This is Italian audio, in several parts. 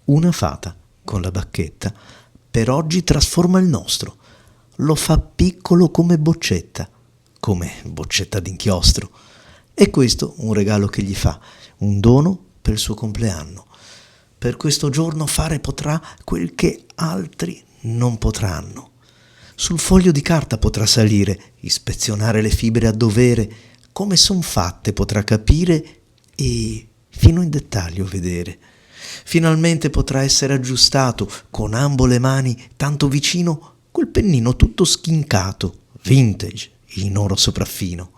Una fata, con la bacchetta, per oggi trasforma il nostro. Lo fa piccolo come boccetta d'inchiostro. E questo un regalo che gli fa, un dono per il suo compleanno. Per questo giorno fare potrà quel che altri non potranno. Sul foglio di carta potrà salire, ispezionare le fibre a dovere, come son fatte potrà capire e fino in dettaglio vedere. Finalmente potrà essere aggiustato con ambo le mani tanto vicino quel pennino tutto schincato, vintage, in oro sopraffino.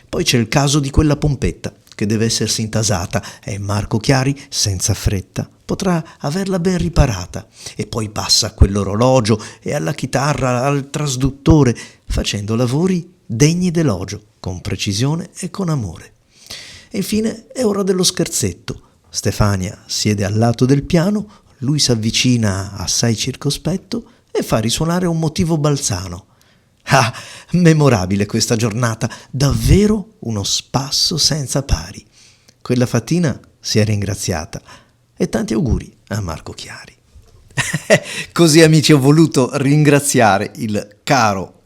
Poi c'è il caso di quella pompetta che deve essersi intasata e Marco Chiari, senza fretta, potrà averla ben riparata. E poi passa a quell'orologio e alla chitarra, al trasduttore, facendo lavori degni d'elogio, con precisione e con amore. E infine è ora dello scherzetto. Stefania siede al lato del piano, lui s'avvicina assai circospetto e fa risuonare un motivo balzano. Ah, memorabile questa giornata, davvero uno spasso senza pari. Quella fattina si è ringraziata e tanti auguri a Marco Chiari. Così, amici, ho voluto ringraziare il caro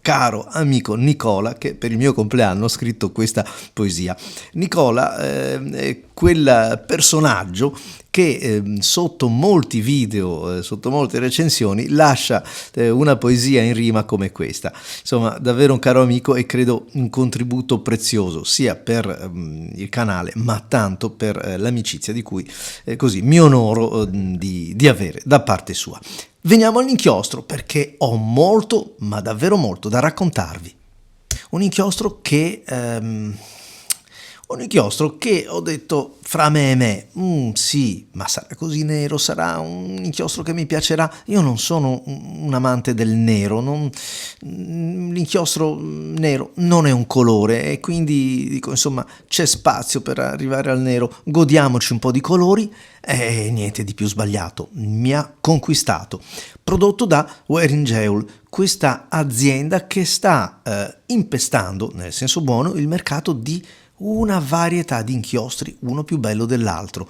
amico Nicola, che per il mio compleanno ha scritto questa poesia. Nicola è quel personaggio che sotto molti video, sotto molte recensioni, lascia una poesia in rima come questa. Insomma, davvero un caro amico e credo un contributo prezioso sia per il canale, ma tanto per l'amicizia di cui così mi onoro di avere da parte sua. Veniamo all'inchiostro, perché ho molto, ma davvero molto da raccontarvi. Un inchiostro che ho detto fra me e me, sì, ma sarà così nero, sarà un inchiostro che mi piacerà. Io non sono un amante del nero, l'inchiostro nero non è un colore e quindi dico, insomma, c'è spazio per arrivare al nero, godiamoci un po' di colori e niente di più sbagliato, mi ha conquistato. Prodotto da Wearing-Geul, questa azienda che sta impestando, nel senso buono, il mercato di una varietà di inchiostri, uno più bello dell'altro.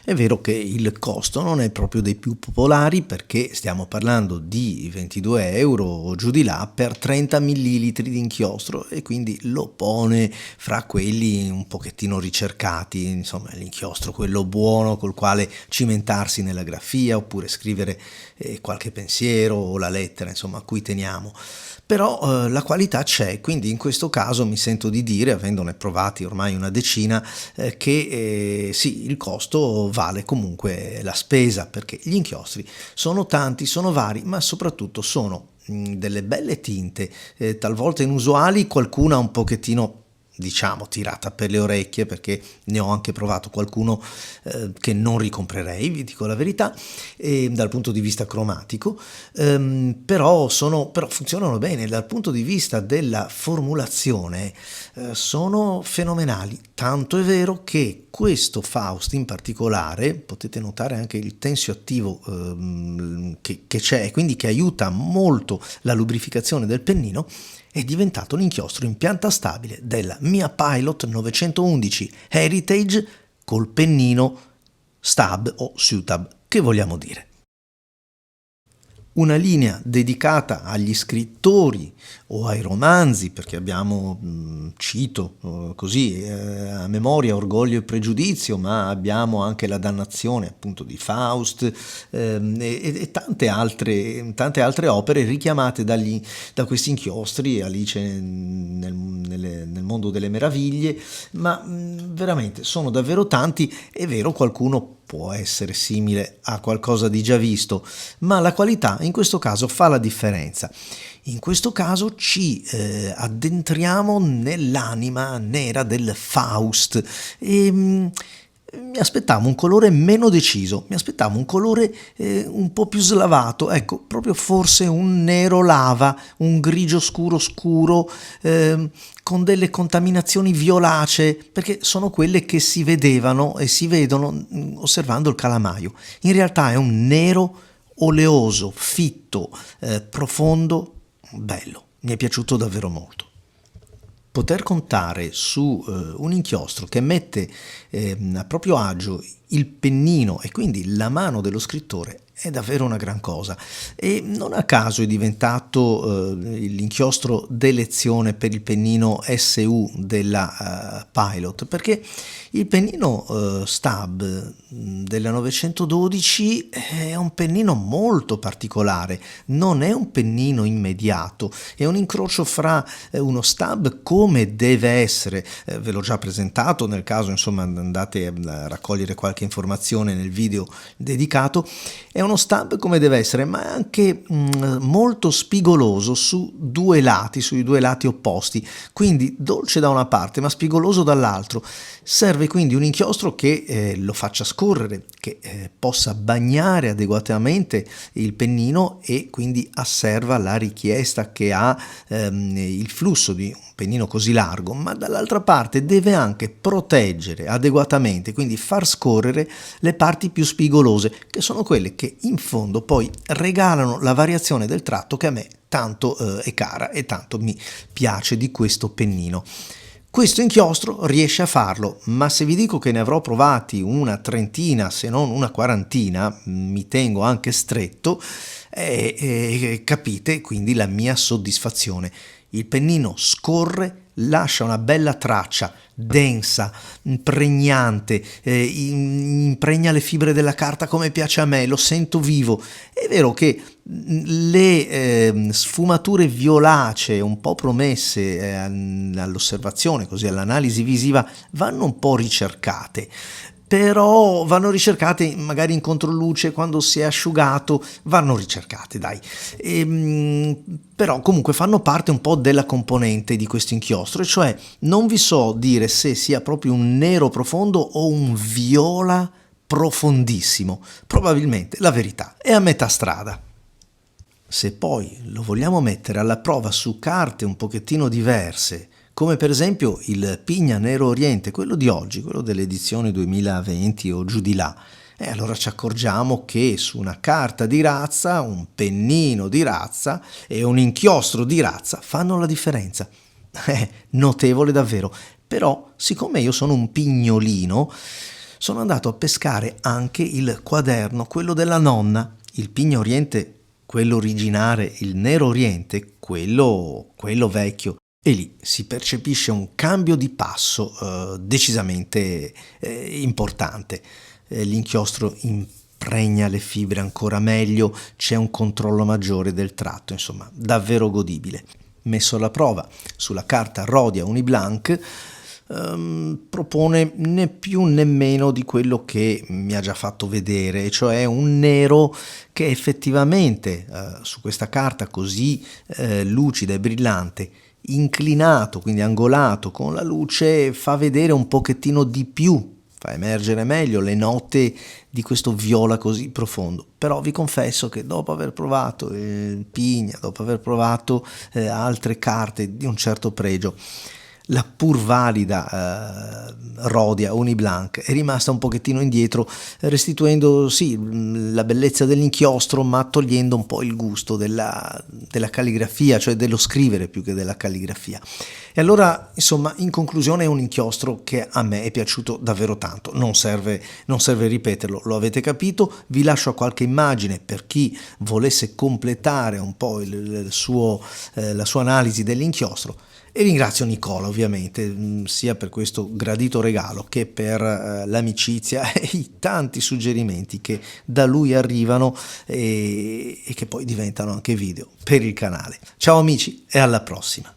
È vero che il costo non è proprio dei più popolari, perché stiamo parlando di 22 euro o giù di là per 30 millilitri di inchiostro, e quindi lo pone fra quelli un pochettino ricercati, insomma l'inchiostro quello buono col quale cimentarsi nella grafia oppure scrivere qualche pensiero o la lettera, insomma, a cui teniamo. Però la qualità c'è, quindi in questo caso mi sento di dire, avendone provati ormai una decina, che sì, il costo vale comunque la spesa, perché gli inchiostri sono tanti, sono vari, ma soprattutto sono delle belle tinte, talvolta inusuali, qualcuna un pochettino, diciamo, tirata per le orecchie, perché ne ho anche provato qualcuno che non ricomprerei, vi dico la verità, dal punto di vista cromatico, però funzionano bene dal punto di vista della formulazione, sono fenomenali, tanto è vero che questo Faust in particolare, potete notare anche il tensioattivo che c'è, quindi che aiuta molto la lubrificazione del pennino, è diventato l'inchiostro in pianta stabile della mia Pilot 911 Heritage col pennino stab o sutab, che vogliamo dire. Una linea dedicata agli scrittori o ai romanzi, perché abbiamo, cito così a memoria, Orgoglio e Pregiudizio, ma abbiamo anche La dannazione appunto di Faust e tante altre opere richiamate da questi inchiostri, Alice nel mondo delle meraviglie, ma veramente sono davvero tanti. È vero, qualcuno può essere simile a qualcosa di già visto, ma la qualità in questo caso fa la differenza. In questo caso ci addentriamo nell'anima nera del Faust e mi aspettavo un colore meno deciso, mi aspettavo un colore un po' più slavato, ecco, proprio forse un nero lava, un grigio scuro con delle contaminazioni violacee, perché sono quelle che si vedevano e si vedono osservando il calamaio. In realtà è un nero oleoso, fitto, profondo, bello, mi è piaciuto davvero molto. Poter contare su un inchiostro che mette a proprio agio il pennino e quindi la mano dello scrittore è davvero una gran cosa, e non a caso è diventato l'inchiostro d'elezione per il pennino SU della Pilot, perché il pennino Stab della 912 è un pennino molto particolare, non è un pennino immediato, è un incrocio fra uno Stab come deve essere, ve l'ho già presentato, nel caso insomma andate a raccogliere qualche informazione nel video dedicato. È uno Stab come deve essere, ma è anche molto spigoloso sui due lati opposti, quindi dolce da una parte ma spigoloso dall'altro. Serve quindi un inchiostro che lo faccia scorrere, che possa bagnare adeguatamente il pennino e quindi asserva la richiesta che ha il flusso di un pennino così largo, ma dall'altra parte deve anche proteggere adeguatamente, quindi far scorrere le parti più spigolose, che sono quelle che in fondo poi regalano la variazione del tratto che a me tanto è cara e tanto mi piace di questo pennino. Questo inchiostro riesce a farlo, ma se vi dico che ne avrò provati una trentina, se non una quarantina, mi tengo anche stretto, capite quindi la mia soddisfazione. Il pennino scorre, lascia una bella traccia densa, pregnante, impregna le fibre della carta come piace a me, lo sento vivo. È vero che le sfumature violacee un po' promesse all'osservazione, così all'analisi visiva, vanno un po' ricercate, però vanno ricercate magari in controluce, quando si è asciugato vanno ricercate, dai. Però comunque fanno parte un po' della componente di questo inchiostro, e cioè non vi so dire se sia proprio un nero profondo o un viola profondissimo. Probabilmente la verità è a metà strada. Se poi lo vogliamo mettere alla prova su carte un pochettino diverse, come per esempio il Pigna Nero Oriente, quello di oggi, quello dell'edizione 2020 o giù di là, allora ci accorgiamo che su una carta di razza, un pennino di razza e un inchiostro di razza fanno la differenza. Notevole davvero. Però, siccome io sono un pignolino, sono andato a pescare anche il quaderno, quello della nonna, il Pigna Oriente, quello originale, il Nero Oriente, quello vecchio. E lì si percepisce un cambio di passo decisamente importante. L'inchiostro impregna le fibre ancora meglio, c'è un controllo maggiore del tratto, insomma, davvero godibile. Messo alla prova sulla carta Rhodia Uniblank, propone né più né meno di quello che mi ha già fatto vedere, cioè un nero che effettivamente su questa carta così lucida e brillante, inclinato, quindi angolato con la luce, fa vedere un pochettino di più, fa emergere meglio le note di questo viola così profondo. Però vi confesso che dopo aver provato il Pigna, dopo aver provato altre carte di un certo pregio, la pur valida Rhodia Uniblank è rimasta un pochettino indietro, restituendo sì la bellezza dell'inchiostro, ma togliendo un po' il gusto della calligrafia, cioè dello scrivere più che della calligrafia. E allora, insomma, in conclusione, è un inchiostro che a me è piaciuto davvero tanto. Non serve ripeterlo, lo avete capito. Vi lascio a qualche immagine per chi volesse completare un po' la sua analisi dell'inchiostro. E ringrazio Nicola ovviamente sia per questo gradito regalo che per l'amicizia e i tanti suggerimenti che da lui arrivano e che poi diventano anche video per il canale. Ciao amici e alla prossima!